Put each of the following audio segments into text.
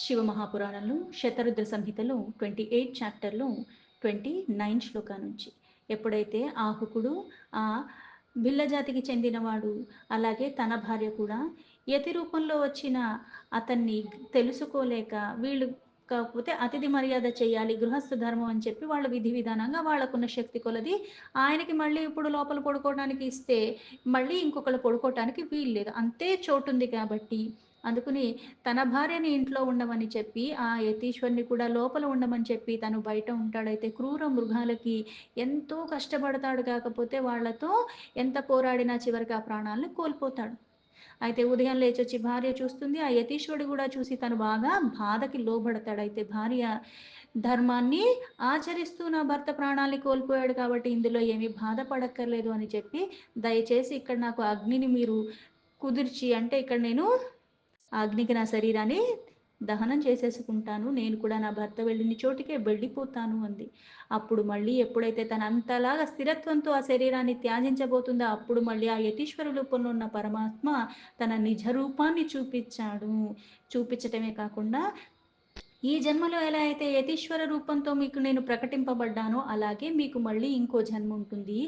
శివ మహాపురాణంలో శతరుద్ర సంహితలో 28 చాప్టర్లో 29 శ్లోకా నుంచి ఎప్పుడైతే ఆహుకుడు ఆ బిల్ల జాతికి చెందినవాడు అలాగే తన భార్య కూడా యతి రూపంలో వచ్చిన అతన్ని తెలుసుకోలేక వీళ్ళు కాకపోతే అతిథి మర్యాద చేయాలి గృహస్థ ధర్మం అని చెప్పి వాళ్ళ విధి విధానంగా వాళ్ళకున్న శక్తి కొలది ఆయనకి మళ్ళీ ఇప్పుడు లోపల పడుకోవడానికి ఇస్తే మళ్ళీ ఇంకొకళ్ళు పడుకోవటానికి వీలు లేదు అంతే చోటుంది కాబట్టి అందుకని తన భార్యని ఇంట్లో ఉండమని చెప్పి ఆ యతీశ్వరుని కూడా లోపల ఉండమని చెప్పి తను బయట ఉంటాడైతే క్రూర మృగాలకి ఎంతో కష్టపడతాడు కాకపోతే వాళ్ళతో ఎంత పోరాడినా చివరికి ఆ ప్రాణాలను కోల్పోతాడు. అయితే ఉదయం లేచొచ్చి భార్య చూస్తుంది ఆ యతీశ్వరుడు కూడా చూసి తను బాగా బాధకి లోబడతాడు. అయితే భార్య ధర్మాన్ని ఆచరిస్తూ నా భర్త ప్రాణాన్ని కోల్పోయాడు కాబట్టి ఇందులో ఏమీ బాధపడక్కర్లేదు అని చెప్పి దయచేసి ఇక్కడ నాకు అగ్నిని మీరు కుదిర్చి అంటే ఇక్కడ నేను ఆ అగ్నికి నా శరీరాన్ని దహనం చేసేసుకుంటాను నేను కూడా నా భర్త వెళ్ళిన చోటికే వెళ్ళిపోతాను అంది. అప్పుడు మళ్ళీ ఎప్పుడైతే తన అంతలాగా స్థిరత్వంతో ఆ శరీరాన్ని త్యాజించబోతుందో అప్పుడు మళ్ళీ ఆ యతీశ్వర రూపంలో ఉన్న పరమాత్మ తన నిజ రూపాన్ని చూపించాడు. చూపించటమే కాకుండా ఈ జన్మలో ఎలా అయితే యతీశ్వర రూపంతో మీకు నేను ప్రకటింపబడ్డానో అలాగే మీకు మళ్ళీ ఇంకో జన్మ ఉంటుంది.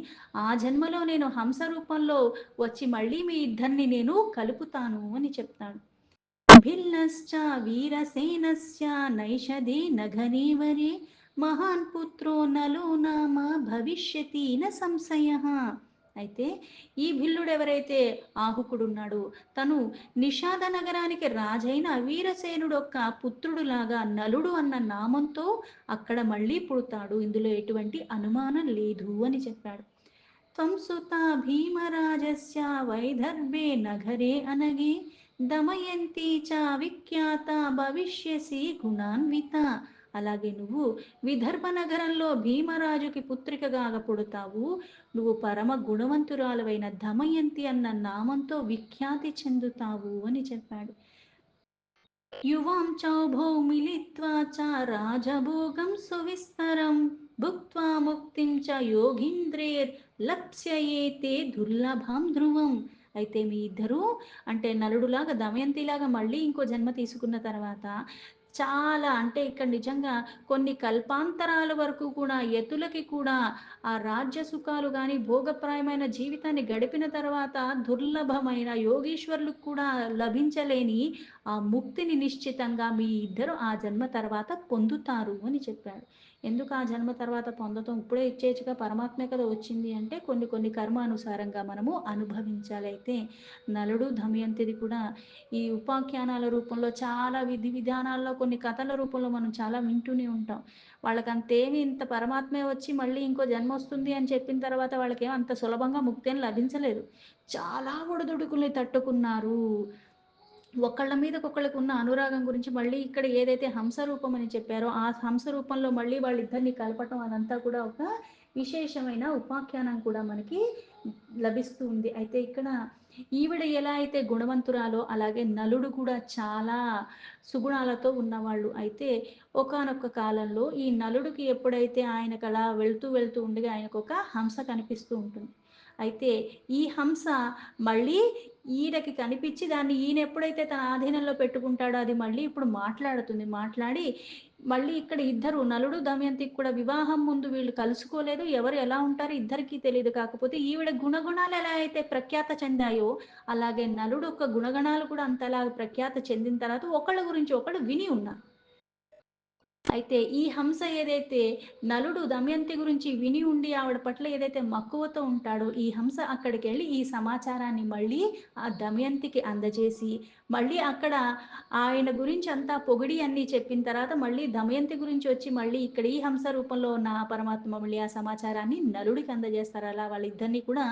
ఆ జన్మలో నేను హంస రూపంలో వచ్చి మళ్ళీ మీ ఇద్దరిని నేను కలుపుతాను అని చెప్తాడు. भिन्नश्च वीरसेनस्य नैषधे नघनेवरे మహాన్ పుత్రో నలో నామ భవిష్యతి న సంశయ. అయితే ఈ భిల్లుడు ఎవరైతే ఆహుకుడున్నాడో తను నిషాద నగరానికి రాజైన వీరసేనుడు యొక్క పుత్రుడులాగా నలుడు అన్న నామంతో అక్కడ మళ్ళీ పుడతాడు ఇందులో ఎటువంటి అనుమానం లేదు అని చెప్పాడు. త్వం సుత భీమరాజస్య వైదర్భే నగరే అనగే దమయంతి చ విఖ్యాత భవిష్యసి గుణాన్విత. అలాగే నువ్వు విదర్భ నగరంలో భీమరాజుకి పుత్రికగా పుడతావు. నువ్వు పరమ గుణవంతురాలువైన దమయంతి అన్న నామంతో విఖ్యాతి చెందుతావు అని చెప్పాడు. యువాం చౌభౌ మిలిత్వా చ రాజభోగం సువిస్తరం భుక్త్వా ముక్తిం చ యోగీంద్రేర్ లప్స్యయేతే దుర్లభం ధ్రువం. అయితే మీ ఇద్దరు అంటే నలుడులాగా దమయంతిలాగా మళ్ళీ ఇంకో జన్మ తీసుకున్న తర్వాత చాలా అంటే ఇక్కడ నిజంగా కొన్ని కల్పాంతరాల వరకు కూడా యతులకి కూడా ఆ రాజ్య సుఖాలు కానీ భోగప్రాయమైన జీవితాన్ని గడిపిన తర్వాత దుర్లభమైన యోగీశ్వరులకు కూడా లభించలేని ఆ ముక్తిని నిశ్చితంగా మీ ఇద్దరు ఆ జన్మ తర్వాత పొందుతారు అని చెప్పాడు. ఎందుకు ఆ జన్మ తర్వాత పొందటం ఇప్పుడే ఇచ్చేచ్చుగా పరమాత్మే కదా వచ్చింది అంటే కొన్ని కొన్ని కర్మానుసారంగా మనము అనుభవించాలి. అయితే నలుడు దమయంతిది కూడా ఈ ఉపాఖ్యానాల రూపంలో చాలా విధి విధానాల్లో కొన్ని కథల రూపంలో మనం చాలా వింటూనే ఉంటాం. వాళ్ళకంతేమి ఇంత పరమాత్మే వచ్చి మళ్ళీ ఇంకో జన్మ వస్తుంది అని చెప్పిన తర్వాత వాళ్ళకేం అంత సులభంగా ముక్తి అని లభించలేదు. చాలా ఒడిదుడుకుల్ని తట్టుకున్నారు. ఒకళ్ళ మీదకొకళ్ళకు ఉన్న అనురాగం గురించి మళ్ళీ ఇక్కడ ఏదైతే హంస రూపం అని చెప్పారో ఆ హంస రూపంలో మళ్ళీ వాళ్ళిద్దరిని కలపటం అదంతా కూడా ఒక విశేషమైన ఉపాఖ్యానం కూడా మనకి లభిస్తూ ఉంది. అయితే ఇక్కడ ఈవిడ ఎలా అయితే గుణవంతురాలో అలాగే నలుడు కూడా చాలా సుగుణాలతో ఉన్నవాళ్ళు. అయితే ఒకానొక కాలంలో ఈ నలుడికి ఎప్పుడైతే ఆయనకు అలా వెళ్తూ వెళ్తూ ఉండగా ఆయనకు ఒక హంస కనిపిస్తూ ఉంటుంది. అయితే ఈ హంస మళ్ళీ ఈయనకి కనిపించి దాన్ని ఈయన ఎప్పుడైతే తన ఆధీనంలో పెట్టుకుంటాడో అది మళ్ళీ ఇప్పుడు మాట్లాడుతుంది. మాట్లాడి మళ్ళీ ఇక్కడ ఇద్దరు నలుడు దమయంతికి కూడా వివాహం ముందు వీళ్ళు కలుసుకోలేదు. ఎవరు ఎలా ఉంటారో ఇద్దరికీ తెలియదు. కాకపోతే ఈవిడ గుణగుణాలు ఎలా అయితే ప్రఖ్యాత చెందాయో అలాగే నలుడు యొక్క గుణగణాలు కూడా అంతలా ప్రఖ్యాత చెందిన తర్వాత ఒకళ్ళ గురించి ఒకళ్ళు విని ఉన్నారు. అయితే ఈ హంస ఏదైతే నలుడు దమయంతి గురించి విని ఉండి ఆవిడ పట్ల ఏదైతే మక్కువతో ఉంటాడో ఈ హంస అక్కడికి వెళ్ళి ఈ సమాచారాన్ని మళ్ళీ ఆ దమయంతికి అందజేసి మళ్ళీ అక్కడ ఆయన గురించి అంతా పొగిడి అన్ని చెప్పిన తర్వాత మళ్ళీ దమయంతి గురించి వచ్చి మళ్ళీ ఇక్కడ ఈ హంస రూపంలో ఉన్న ఆ పరమాత్మ మళ్ళీ ఆ సమాచారాన్ని నలుడికి అందజేస్తారు. అలా వాళ్ళిద్దరిని కూడా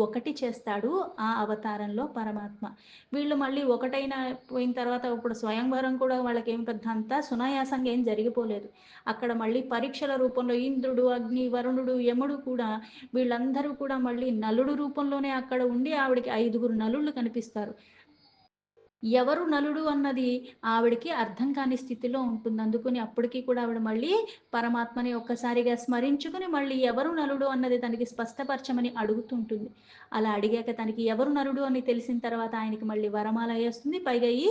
ఒకటి చేస్తాడు ఆ అవతారంలో పరమాత్మ. వీళ్ళు మళ్ళీ ఒకటైన పోయిన తర్వాత ఇప్పుడు స్వయంవరం కూడా వాళ్ళకి ఏం పెద్ద అంతా సునాయాసంగా ఏం జరిగిపోలేదు. అక్కడ మళ్ళీ పరీక్షల రూపంలో ఇంద్రుడు అగ్ని వరుణుడు యముడు కూడా వీళ్ళందరూ కూడా మళ్ళీ నలుడు రూపంలోనే అక్కడ ఉండి ఆవిడకి 5గురు నలుళ్ళు కనిపిస్తారు. ఎవరు నలుడు అన్నది ఆవిడకి అర్థం కాని స్థితిలో ఉంటుంది. అందుకని అప్పటికి కూడా ఆవిడ మళ్ళీ పరమాత్మని ఒక్కసారిగా స్మరించుకొని మళ్ళీ ఎవరు నలుడు అన్నది తనకి స్పష్టపరచమని అడుగుతుంటుంది. అలా అడిగాక తనకి ఎవరు నలుడు అని తెలిసిన తర్వాత ఆయనకి మళ్ళీ వరమాల యేస్తుంది. పైగా ఈ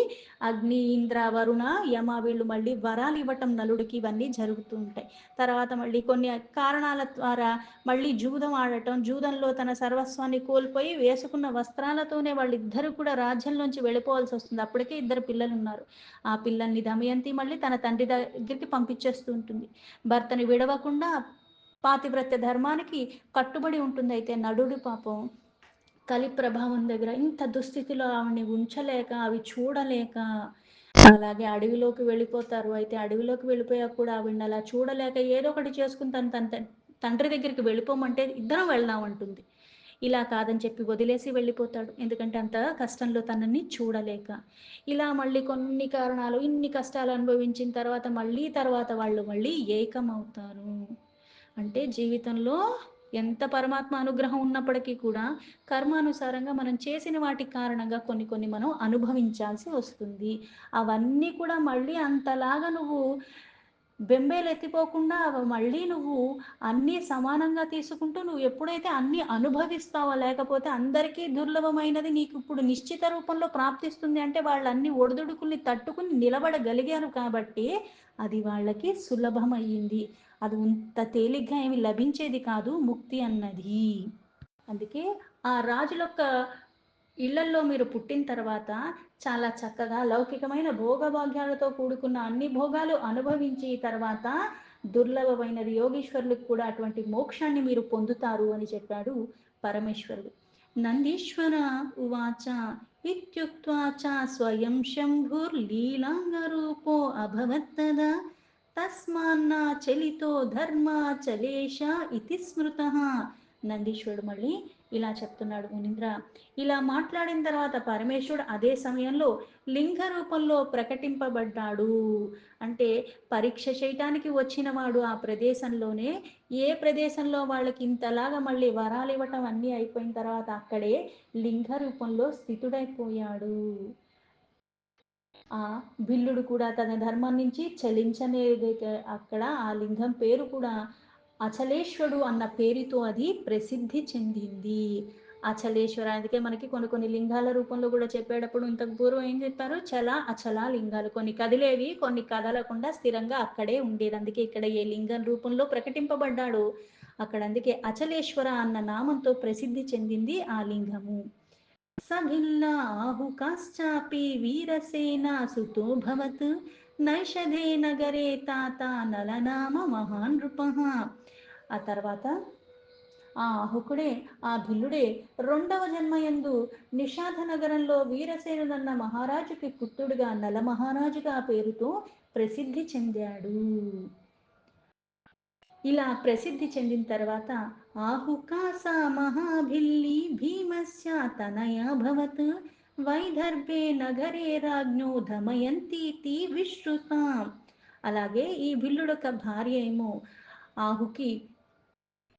అగ్ని, ఇంద్ర, వరుణ, యమ వీళ్ళు మళ్ళీ వరాలివ్వటం నలుడికి ఇవన్నీ జరుగుతూ ఉంటాయి. తర్వాత మళ్ళీ కొన్ని కారణాల ద్వారా మళ్ళీ జూదం ఆడటం, జూదంలో తన సర్వస్వాన్ని కోల్పోయి వేసుకున్న వస్త్రాలతోనే వాళ్ళిద్దరూ కూడా రాజ్యంలోంచి వెళ్ళిపోవాల్సి వస్తుంది. అప్పటికే ఇద్దరు పిల్లలున్నారు. ఆ పిల్లల్ని దమయంతి మళ్ళీ తన తండ్రి దగ్గరికి పంపించేస్తూ ఉంటుంది. భర్తని విడవకుండా పాతివ్రత్య ధర్మానికి కట్టుబడి ఉంటుంది. అయితే నలుడు పాపం కలి ప్రభావం దగ్గర ఇంత దుస్థితిలో ఆవిడని ఉంచలేక, అవి చూడలేక అలాగే అడవిలోకి వెళ్ళిపోతారు. అయితే అడవిలోకి వెళ్ళిపోయాక కూడా ఆవిడని అలా చూడలేక ఏదో ఒకటి చేసుకుని తన తండ్రి దగ్గరికి వెళ్ళిపోమంటే ఇద్దరం వెళ్దాం అంటుంది. ఇలా కాదని చెప్పి వదిలేసి వెళ్ళిపోతాడు. ఎందుకంటే అంత కష్టంలో తనని చూడలేక. ఇలా మళ్ళీ కొన్ని కారణాలు ఇన్ని కష్టాలు అనుభవించిన తర్వాత వాళ్ళు మళ్ళీ ఏకమవుతారు. అంటే జీవితంలో ఎంత పరమాత్మ అనుగ్రహం ఉన్నప్పటికీ కూడా కర్మానుసారంగా మనం చేసిన వాటి కారణంగా కొన్ని కొన్ని మనం అనుభవించాల్సి వస్తుంది. అవన్నీ కూడా మళ్ళీ అంతలాగా నువ్వు బెంబేలెత్తిపోకుండా మళ్ళీ నువ్వు అన్నీ సమానంగా తీసుకుంటూ నువ్వు ఎప్పుడైతే అన్నీ అనుభవిస్తావో, లేకపోతే అందరికీ దుర్లభమైనది నీకు ఇప్పుడు నిశ్చిత రూపంలో ప్రాప్తిస్తుంది అంటే వాళ్ళు అన్ని ఒడిదుడుకుల్ని తట్టుకుని నిలబడగలిగారు కాబట్టి అది వాళ్ళకి సులభమయ్యింది. అది అంత తేలిగ్గా ఏమి లభించేది కాదు ముక్తి అన్నది. అందుకే ఆ రాజులొక్క ఇళ్లల్లో మీరు పుట్టిన తర్వాత చాలా చక్కగా లౌకికమైన భోగభాగ్యాలతో కూడుకున్న అన్ని భోగాలు అనుభవించి తర్వాత దుర్లభమైనది యోగీశ్వరులకు కూడా అటువంటి మోక్షాన్ని మీరు పొందుతారు అని చెప్పాడు పరమేశ్వరుడు. నందీశ్వర ఉవాచ ఇత్యుక్త్వా చ స్వయం శంభుర్లీలాంగరూపో అభవత్తదా తస్మాన్న చలితో ధర్మాచలేశ ఇతి స్మృతః. నందీశ్వరుడు మళ్ళీ ఇలా చెప్తున్నాడు, మునీంద్ర ఇలా మాట్లాడిన తర్వాత పరమేశ్వరుడు అదే సమయంలో లింగ రూపంలో ప్రకటింపబడ్డాడు. అంటే పరీక్ష చేయటానికి వచ్చిన వాడు ఆ ప్రదేశంలోనే ఏ ప్రదేశంలో వాళ్ళకి ఇంతలాగా మళ్ళీ వరాలు ఇవ్వటం అన్నీ అయిపోయిన తర్వాత అక్కడే లింగ రూపంలో స్థితుడైపోయాడు. ఆ బిల్లుడు కూడా తన ధర్మం నుంచి చలించనేదైతే అక్కడ ఆ లింగం పేరు కూడా అచలేశ్వరుడు అన్న పేరుతో అది ప్రసిద్ధి చెందింది. అచలేశ్వర అందుకే మనకి కొన్ని కొన్ని లింగాల రూపంలో కూడా చెప్పేటప్పుడు ఇంతకు పూర్వం ఏం చెప్పారు, చల అచల లింగాలు, కొన్ని కదిలేవి కొన్ని కదలకుండా స్థిరంగా అక్కడే ఉండేది. అందుకే ఇక్కడ ఏ లింగం రూపంలో ప్రకటింపబడ్డాడు అక్కడ అందుకే అచలేశ్వర అన్న నామంతో ప్రసిద్ధి చెందింది ఆ లింగము. సభిల్లా ఆహుకాశ్చాపి వీరసేనా సుతోభవత్ నైషధే నగరే తాత నలనామ మహానృపః. ఆ తర్వాత ఆ ఆహుకుడే ఆ భిల్లుడే రెండవ జన్మయందు నిషాధ నగరంలో వీరసేనుడన్న మహారాజుకి పుత్రుడుగా నలమహారాజుగా పేరుతో ప్రసిద్ధి చెందాడు. ఇలా ప్రసిద్ధి చెందిన తర్వాత ఆహుకాస మహాభిల్లి భీమస్య తనయాభవత్ వైదర్భే నగరే రాజ్ఞో దమయంతీతి విశ్రుత. అలాగే ఈ భిల్లుడొక భార్య ఏమో ఆహుకి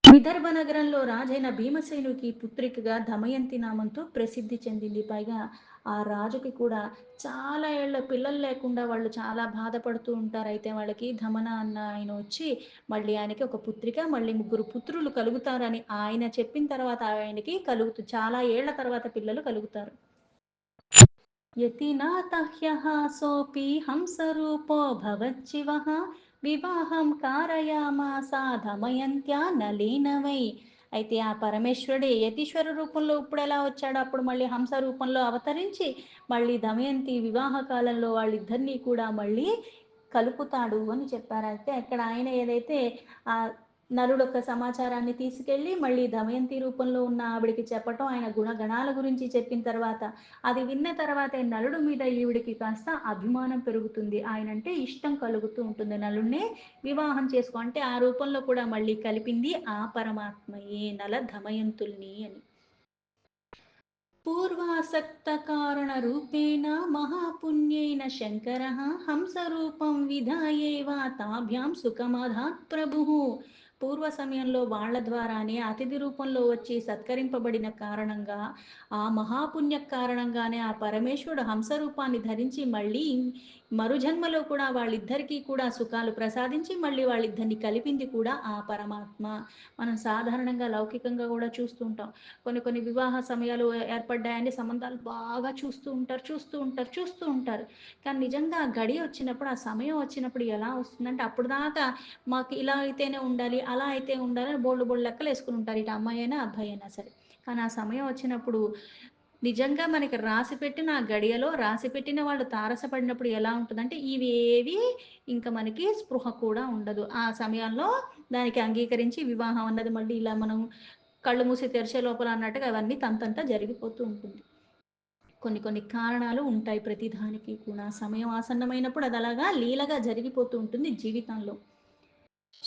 విదర్భ నగరంలో రాజైన భీమసేనుకి పుత్రికగా దమయంతి నామంతో ప్రసిద్ధి చెందింది. పైగా ఆ రాజుకి కూడా చాలా ఏళ్ళ పిల్లలు లేకుండా వాళ్ళు చాలా బాధపడుతూ ఉంటారు. అయితే వాళ్ళకి ధమన అన్న ఆయన వచ్చి మళ్ళీ ఆయనకి ఒక పుత్రిక మళ్ళీ ముగ్గురు పుత్రులు కలుగుతారని ఆయన చెప్పిన తర్వాత ఆయనకి చాలా ఏళ్ల తర్వాత పిల్లలు కలుగుతారు. యతినాథ హ్యః సోऽపి హంసరూపో భవచ్చివః వివాహం కారయామాస దమయంత్యా నలేన వై. అయితే ఆ పరమేశ్వరుడే యతీశ్వర రూపంలో ఇప్పుడు ఎలా వచ్చాడో అప్పుడు మళ్ళీ హంస రూపంలో అవతరించి మళ్ళీ దమయంతి వివాహ కాలంలో వాళ్ళిద్దరినీ కూడా మళ్ళీ కలుపుతాడు అని చెప్పారు. అయితే అక్కడ ఆయన ఏదైతే ఆ నలుడొక్క సమాచారాన్ని తీసుకెళ్ళి మళ్ళీ దమయంతి రూపంలో ఉన్న ఆవిడికి చెప్పటం, ఆయన గుణగణాల గురించి చెప్పిన తర్వాత అది విన్న తర్వాతే నలుడు మీద ఈవిడికి కాస్త అభిమానం పెరుగుతుంది. ఆయనంటే ఇష్టం కలుగుతూ ఉంటుంది. నలుడినే వివాహం చేసుకో అంటే ఆ రూపంలో కూడా మళ్ళీ కలిపింది ఆ పరమాత్మయే నల దమయంతుల్ని అని. పూర్వాసక్త కారణ రూపేణ మహాపుణ్యేన శంకరః హంసరూపం విధాయేవ తాభ్యాం సుఖమధాత్ ప్రభుః. పూర్వ సమయంలో వాళ్ళ ద్వారానే అతిథి రూపంలో వచ్చి సత్కరింపబడిన కారణంగా, ఆ మహాపుణ్య కారణంగానే ఆ పరమేశ్వరుడు హంస రూపాన్ని ధరించి మళ్ళీ మరుజన్మలో కూడా వాళ్ళిద్దరికీ కూడా సుఖాలు ప్రసాదించి మళ్ళీ వాళ్ళిద్దరిని కలిపింది కూడా ఆ పరమాత్మ. మనం సాధారణంగా లౌకికంగా కూడా చూస్తూ ఉంటాం. కొన్ని కొన్ని వివాహ సమయాలు ఏర్పడ్డాయని సంబంధాలు బాగా చూస్తూ ఉంటారు. కానీ నిజంగా ఆ గడియ వచ్చినప్పుడు, ఆ సమయం వచ్చినప్పుడు ఎలా వస్తుందంటే అప్పుడు దాకా మాకు ఇలా అయితేనే ఉండాలి, అలా అయితే ఉండాలి అని బోల్డు బోల్డు లెక్కలు వేసుకుని ఉంటారు. ఇటు అమ్మాయి అయినా, అబ్బాయి అయినా సరే. కానీ ఆ సమయం వచ్చినప్పుడు నిజంగా మనకి రాసిపెట్టిన ఆ గడియలో రాసిపెట్టిన వాళ్ళు తారసపడినప్పుడు ఎలా ఉంటుందంటే ఇవేవి ఇంకా మనకి స్పృహ కూడా ఉండదు. ఆ సమయంలో దానికి అంగీకరించి వివాహం అన్నది మళ్ళీ ఇలా మనం కళ్ళు మూసి తెరిచే లోపల అన్నట్టుగా అవన్నీ తంతంతా జరిగిపోతూ ఉంటుంది. కొన్ని కొన్ని కారణాలు ఉంటాయి ప్రతిదానికి కూడా. సమయం ఆసన్నమైనప్పుడు అది అలాగా లీలగా జరిగిపోతూ ఉంటుంది జీవితంలో.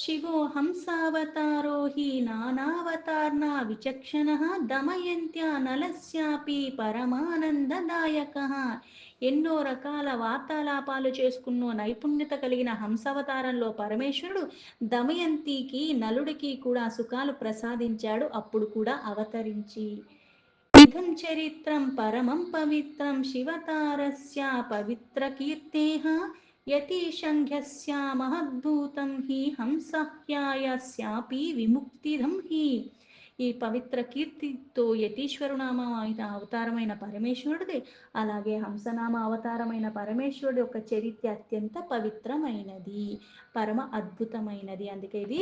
శివో హంసావతారో హి నానావతార్నా విచక్షణః దమయంత్యా నలస్యాపి పరమానందదాయకః. ఎన్నో రకాల వార్తాలాపాలు చేసుకున్నో నైపుణ్యత కలిగిన హంసావతారంలో పరమేశ్వరుడు దమయంతికి నలుడికి కూడా సుఖాలు ప్రసాదించాడు అప్పుడు కూడా అవతరించి. ఇదం చరిత్రం పరమం పవిత్రం శివతారస్య పవిత్రకీర్తేః యతీశంఘ్యస్య మహద్భూతం హి హంసహ్యాయస్యాపి విముక్తిదం హి. ఈ పవిత్ర కీర్తితో యతీశ్వరునామ అవతారమైన పరమేశ్వరుడిది, అలాగే హంసనామ అవతారమైన పరమేశ్వరుడు యొక్క చరిత్ర అత్యంత పవిత్రమైనది, పరమ అద్భుతమైనది. అందుకే ఇది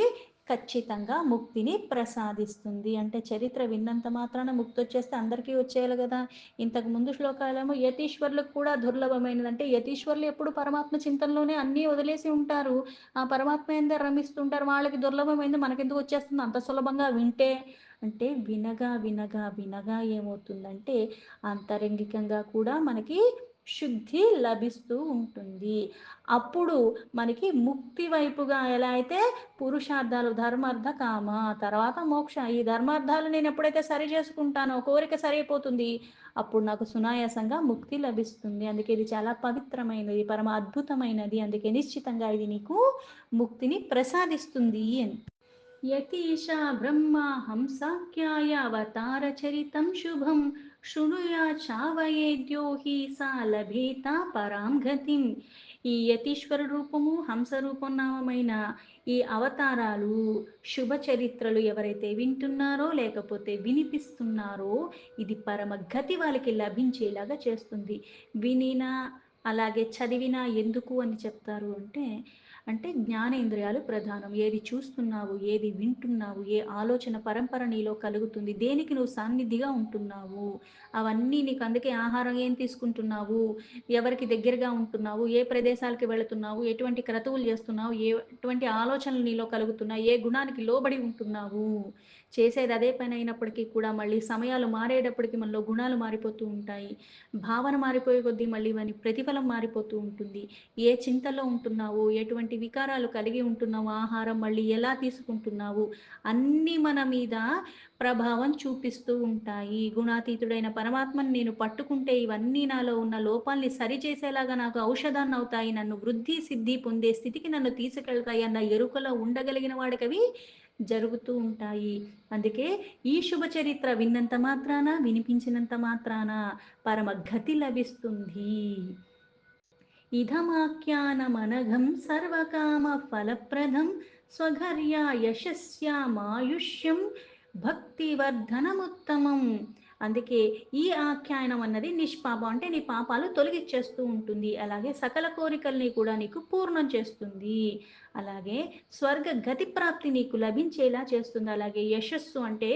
ఖచ్చితంగా ముక్తిని ప్రసాదిస్తుంది. అంటే చరిత్ర విన్నంత మాత్రాన ముక్తి వచ్చేస్తే అందరికీ వచ్చేయాలి కదా. ఇంతకు ముందు శ్లోకాలేమో యతీశ్వరులకు కూడా దుర్లభమైనది, అంటే యతీశ్వరులు ఎప్పుడు పరమాత్మ చింతనలోనే అన్నీ వదిలేసి ఉంటారు, ఆ పరమాత్మ ఏందే రమిస్తుంటారు, వాళ్ళకి దుర్లభమైంది మనకెందుకు వచ్చేస్తుంది అంత సులభంగా వింటే. అంటే వినగా వినగా వినగా ఏమవుతుందంటే అంతరంగికంగా కూడా మనకి శుద్ధి లభిస్తూ ఉంటుంది. అప్పుడు మనకి ముక్తి వైపుగా ఎలా అయితే పురుషార్థాలు ధర్మార్థ కామ తర్వాత మోక్ష, ఈ ధర్మార్థాలు నేను ఎప్పుడైతే సరి చేసుకుంటానో కోరిక సరైపోతుంది, అప్పుడు నాకు సునాయాసంగా ముక్తి లభిస్తుంది. అందుకే ఇది చాలా పవిత్రమైనది, పరమ అద్భుతమైనది, అందుకే నిశ్చితంగా ఇది నీకు ముక్తిని ప్రసాదిస్తుంది అని. యతీశా బ్రహ్మా హంసాఖ్యాయ అవతార చరితం శుభం శృణుయా చావయేద్యో హి సా లభేత పరాం గతిం. ఈ యతీశ్వర రూపము హంస రూపం నామమైన ఈ అవతారాలు శుభ చరిత్రలు ఎవరైతే వింటున్నారో లేకపోతే వినిపిస్తున్నారో ఇది పరమ గతి వాళ్ళకి లభించేలాగా చేస్తుంది. వినినా అలాగే చదివినా ఎందుకు అని చెప్తారు అంటే, అంటే జ్ఞానేంద్రియాలు ప్రధానం. ఏది చూస్తున్నావు, ఏది వింటున్నావు, ఏ ఆలోచన పరంపర నీలో కలుగుతుంది, దేనికి నువ్వు సాన్నిధిగా ఉంటున్నావు, అవన్నీ నీకు. అందుకే ఆహారం ఏం తీసుకుంటున్నావు, ఎవరికి దగ్గరగా ఉంటున్నావు, ఏ ప్రదేశాలకి వెళుతున్నావు, ఎటువంటి క్రతువులు చేస్తున్నావు, ఎటువంటి ఆలోచనలు నీలో కలుగుతున్నాయి, ఏ గుణానికి లోబడి ఉంటున్నావు. చేసేది అదే పని అయినప్పటికీ కూడా మళ్ళీ సమయాలు మారేటప్పటికి మనలో గుణాలు మారిపోతూ ఉంటాయి, భావన మారిపోయే కొద్దీ మళ్ళీ వాని ప్రతిఫలం మారిపోతూ ఉంటుంది. ఏ చింతలో ఉంటున్నావు, ఎటువంటి వికారాలు కలిగి ఉంటున్నావు, ఆహారం మళ్ళీ ఎలా తీసుకుంటున్నావు, అన్నీ మన మీద ప్రభావం చూపిస్తూ ఉంటాయి. గుణాతీతుడైన పరమాత్మని నేను పట్టుకుంటే ఇవన్నీ నాలో ఉన్న లోపాల్ని సరిచేసేలాగా నాకు ఔషధాన్ని అవుతాయి, నన్ను వృద్ధి సిద్ధి పొందే స్థితికి నన్ను తీసుకెళ్తాయి అన్న ఎరుకలో ఉండగలిగిన వాడికి అవి జరుగుతూ ఉంటాయి. అందుకే ఈ శుభ చరిత్ర విన్నంత మాత్రాన వినిపించినంత మాత్రాన పరమ గతి లభిస్తుంది. ఇదమాఖ్యానమనఘం సర్వకామ ఫలప్రదం స్వఘర్యా యశస్యామాయుష్యం భక్తివర్ధనముత్తమం. అందుకే ఈ ఆఖ్యానం అన్నది నిష్పాపం, అంటే నీ పాపాలు తొలగిచ్చేస్తూ ఉంటుంది, అలాగే సకల కోరికల్ని కూడా నీకు పూర్ణం చేస్తుంది, అలాగే స్వర్గ గతి ప్రాప్తి నీకు లభించేలా చేస్తుంది, అలాగే యశస్సు అంటే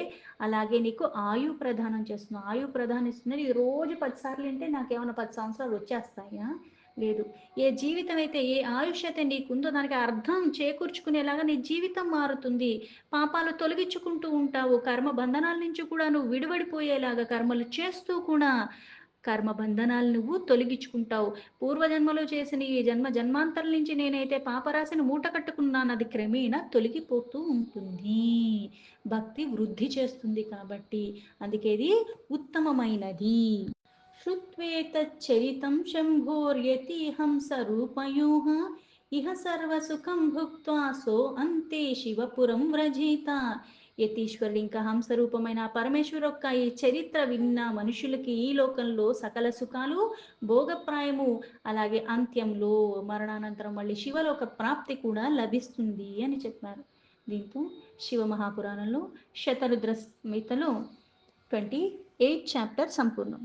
అలాగే నీకు ఆయు ప్రదానం చేస్తుంది. ఆయు ప్రదానం ఇస్తుంది. ఇది రోజు 10 సార్లు అంటే నాకేమైనా 10 సంవత్సరాలు వచ్చేస్తాయా? లేదు. ఏ జీవితం అయితే, ఏ ఆయుష్ అయితే నీకుందో దానికి అర్థం చేకూర్చుకునేలాగా నీ జీవితం మారుతుంది. పాపాలు తొలగించుకుంటూ ఉంటావు. కర్మ బంధనాల నుంచి కూడా నువ్వు విడివడిపోయేలాగా కర్మలు చేస్తూ కూడా కర్మ బంధనాలు నువ్వు తొలగించుకుంటావు. పూర్వజన్మలో చేసిన ఈ జన్మాంతరం నుంచి నేనైతే పాపరాశిని మూట కట్టుకున్నాను, అది క్రమేణా తొలగిపోతూ ఉంటుంది. భక్తి వృద్ధి చేస్తుంది కాబట్టి అందుకే ఇది ఉత్తమమైనది. श्रुत्वेतच्चरितं शम्भोर्यतिहंसरूपयोः ఇహ సర్వసుఖం భుక్త్వా సో అంతే శివపురం వ్రజీత. యతీశ్వరుడు ఇంకా హంసరూపమైన ఆ పరమేశ్వరు యొక్క ఈ చరిత్ర విన్న మనుషులకి ఈ లోకంలో సకల సుఖాలు భోగప్రాయము, అలాగే అంత్యంలో మరణానంతరం మళ్ళీ శివలోక ప్రాప్తి కూడా లభిస్తుంది అని చెప్పారు. దీంతో శివ మహాపురాణంలో శతరుద్ర సంహితలో 28 చాప్టర్ సంపూర్ణం.